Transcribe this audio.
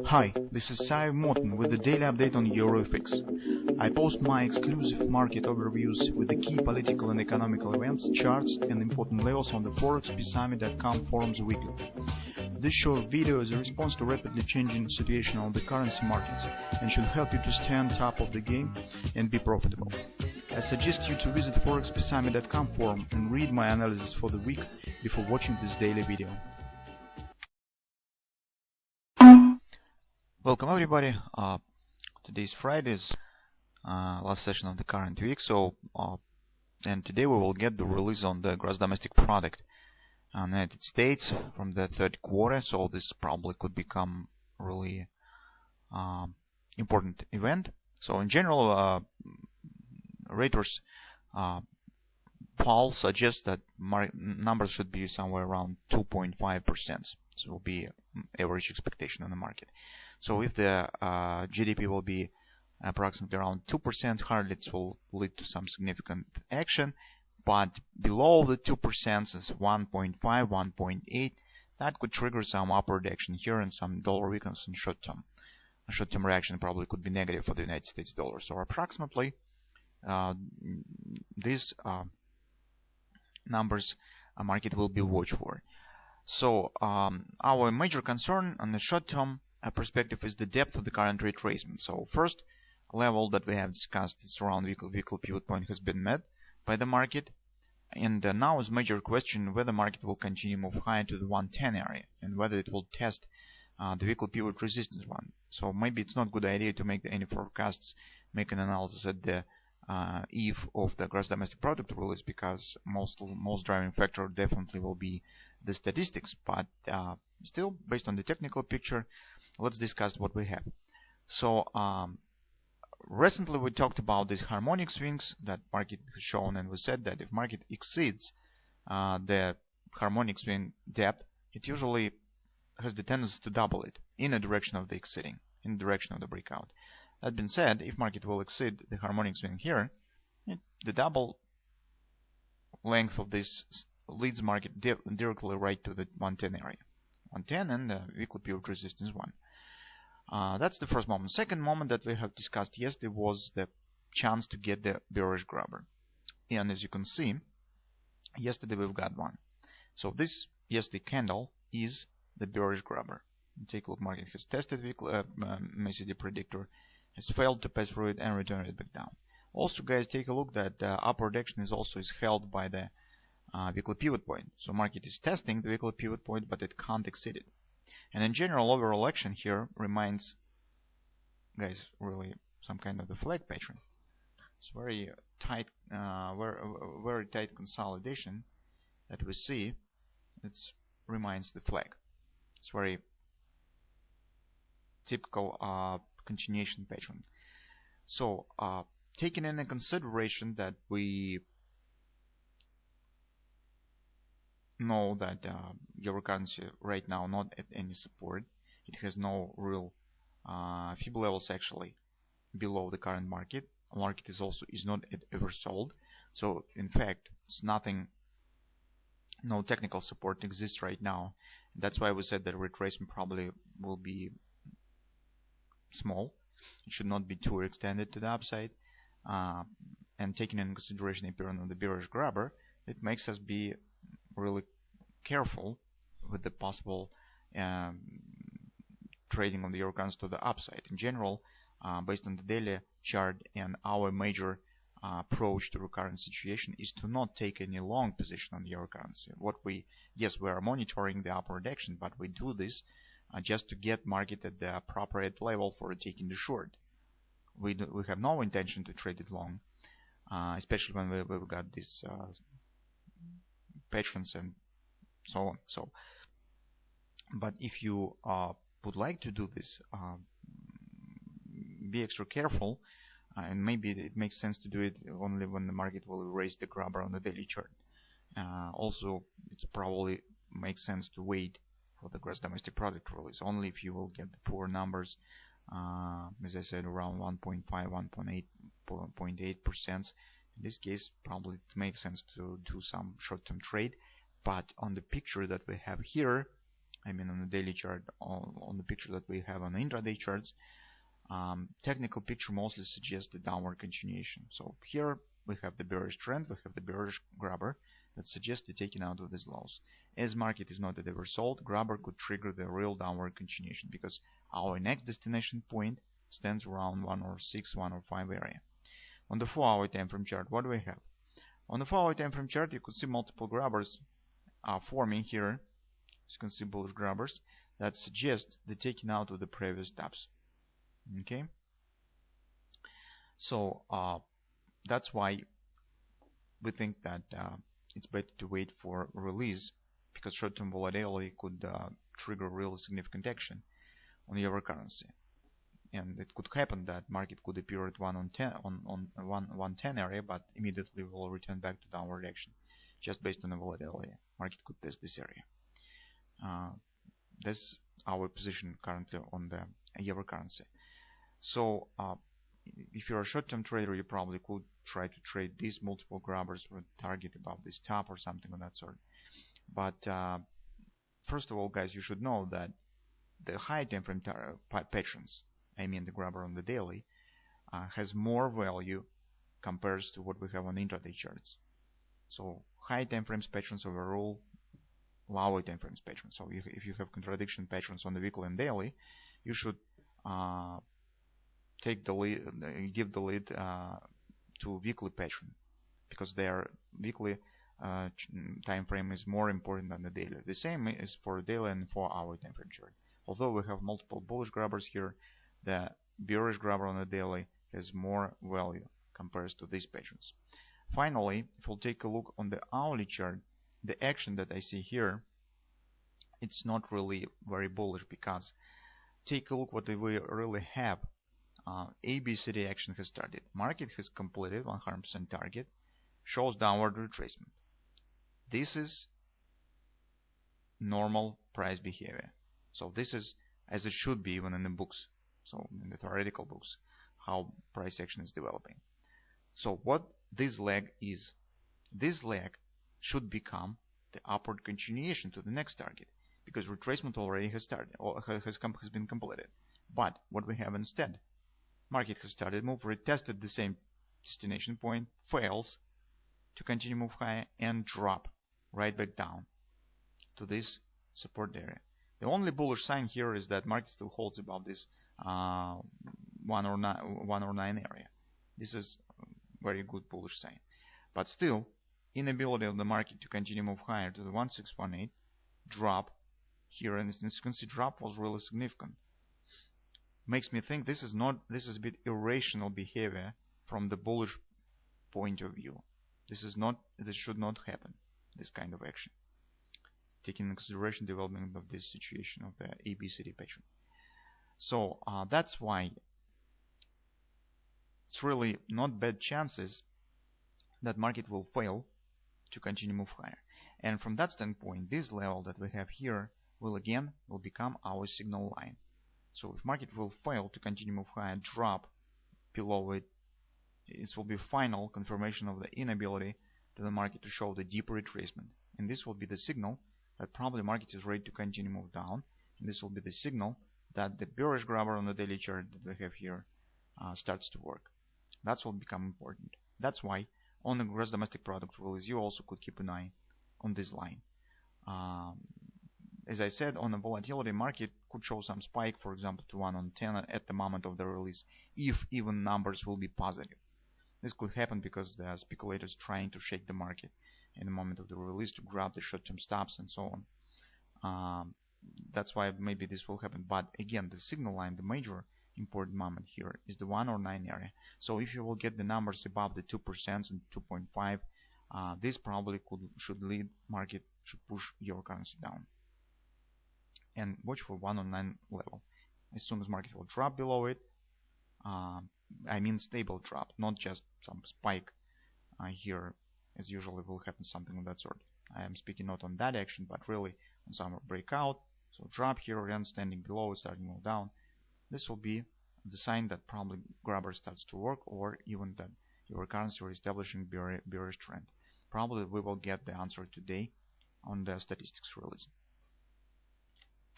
Hi, this is Sive Morten with the daily update on EuroFX. I post my exclusive market overviews with the key political and economical events, charts and important levels on the ForexPeaceArmy.com forums weekly. This short video is a response to rapidly changing situation on the currency markets and should help you to stay on top of the game and be profitable. I suggest you to visit ForexPeaceArmy.com forum and read my analysis for the week before watching this daily video. Welcome everybody. Today is Friday's last session of the current week. And today we will get the release on the gross domestic product in the United States from the third quarter. So this probably could become really important event. So in general, raters poll suggests that numbers should be somewhere around 2.5%. So it will be average expectation on the market. So if the GDP will be approximately around 2%, hardly it will lead to some significant action. But below the 2% is 1.5, 1.8. That could trigger some upward action here and some dollar weakness in short term. A short-term reaction probably could be negative for the United States dollar. So approximately these numbers a market will be watched for. So our major concern on the short-term perspective is the depth of the current retracement. So first level that we have discussed is around weekly pivot point has been met by the market, and now is major question whether the market will continue move higher to the 110 area and whether it will test the weekly pivot resistance one. So maybe it's not a good idea to make any forecasts, make an analysis at the eve of the gross domestic product release, because most driving factor definitely will be the statistics. But still, based on the technical picture, let's discuss what we have. So recently we talked about these harmonic swings that market has shown, and we said that if market exceeds the harmonic swing depth, it usually has the tendency to double it in the direction of the exceeding, in the direction of the breakout. That being said, if market will exceed the harmonic swing here, the double length of this leads market directly right to the 110 area. 110 and the weekly pivot resistance 1. That's the first moment. Second moment that we have discussed yesterday was the chance to get the bearish grabber. And as you can see, yesterday we've got one. So this yesterday candle is the bearish grabber. Take a look, market has tested weekly MACD predictor, has failed to pass through it and return it back down. Also, guys, take a look that the upward action is held by the weekly pivot point. So market is testing the weekly pivot point, but it can't exceed it. And in general, overall action here remains, guys, really some kind of the flag pattern. It's very tight, very tight consolidation that we see. It remains the flag. It's very typical continuation pattern. So taking into consideration that we know that euro currency right now not at any support, it has no real feeble levels actually below the current market. Market is not ever sold. So in fact, it's nothing. No technical support exists right now. That's why we said that retracement probably will be small. It should not be too extended to the upside. And taking into consideration the appearance of the bearish grabber, it makes us be really careful with the possible trading on the euro currency to the upside. In general, based on the daily chart and our major approach to the current situation is to not take any long position on the euro currency. We are monitoring the upward action, but we do this just to get market at the appropriate level for taking the short. We have no intention to trade it long, especially when we've got these patterns and so on. So, but if you would like to do this, be extra careful, and maybe it makes sense to do it only when the market will erase the grabber on the daily chart. Also, it probably makes sense to wait for the gross domestic product release only if you will get the poor numbers, as I said, around 1.5, 1.8%. In this case, probably it makes sense to do some short-term trade. But on the picture that we have here, I mean on the daily chart, on the picture that we have on the intraday charts, technical picture mostly suggests the downward continuation. So here we have the bearish trend, we have the bearish grabber that suggests the taking out of these lows. As market is not ever sold, grabber could trigger the real downward continuation because our next destination point stands around 106, 105 area. On the 4-hour time frame chart, what do we have? On the 4-hour time frame chart, you could see multiple grabbers are forming here. As you can see, bullish grabbers that suggest the taking out of the previous tops. Okay, so that's why we think that it's better to wait for release, because short-term volatility could trigger real significant action on the euro currency, and it could happen that market could appear at 110 area, but immediately will return back to downward action just based on the volatility. Market could test this area. That's our position currently on the euro currency. So if you're a short-term trader, you probably could try to trade these multiple grabbers with target above this top or something of that sort. But first of all, guys, you should know that the high time frame patterns, I mean the grabber on the daily, has more value compared to what we have on intraday charts. So high time frames patterns overrule lower time frames patterns. So if you have contradiction patterns on the weekly and daily, you should take the lead, give the lead to weekly pattern, because their weekly time frame is more important than the daily. The same is for daily and 4-hour time frame chart. Although we have multiple bullish grabbers here, the bearish grabber on the daily has more value compared to these patterns. Finally, if we'll take a look on the hourly chart, the action that I see here, it's not really very bullish, because take a look what we really have. ABCD action has started. Market has completed 100% target, shows downward retracement. This is normal price behavior. So this is as it should be even in the books, so in the theoretical books, how price action is developing. So what this leg is, this leg should become the upward continuation to the next target, because retracement already has started or has been completed. But what we have instead, market has started move, retested the same destination point, fails to continue move higher, and drop right back down to this support area. The only bullish sign here is that market still holds above this 109 area. This is a very good bullish sign. But still, inability of the market to continue move higher to the 1618, drop here, and as you can see, drop was really significant. Makes me think this is a bit irrational behavior from the bullish point of view. This should not happen, this kind of action, taking into consideration development of this situation of the ABCD pattern. So that's why it's really not bad chances that market will fail to continue move higher. And from that standpoint, this level that we have here will become our signal line. So if market will fail to continue move higher, drop below it, it will be final confirmation of the inability to the market to show the deeper retracement. And this will be the signal that probably market is ready to continue move down. And this will be the signal that the bearish grabber on the daily chart that we have here starts to work. That's what will become important. That's why on the gross domestic product release, you also could keep an eye on this line. As I said, on the volatility, market could show some spike, for example, to 110 at the moment of the release, if even numbers will be positive. This could happen because there are speculators trying to shake the market in the moment of the release to grab the short-term stops and so on. That's why maybe this will happen. But again, the signal line, the major important moment here, is the 109 area. So if you will get the numbers above the 2% and 2.5, this probably should lead market to push your currency down. And watch for 109 level. As soon as market will drop below it, I mean stable drop, not just some spike here, as usually will happen something of that sort. I am speaking not on that action, but really on some breakout. So drop here, again standing below it, starting to move down. This will be the sign that probably grabber starts to work, or even that your currency are establishing bearish trend. Probably we will get the answer today on the statistics release.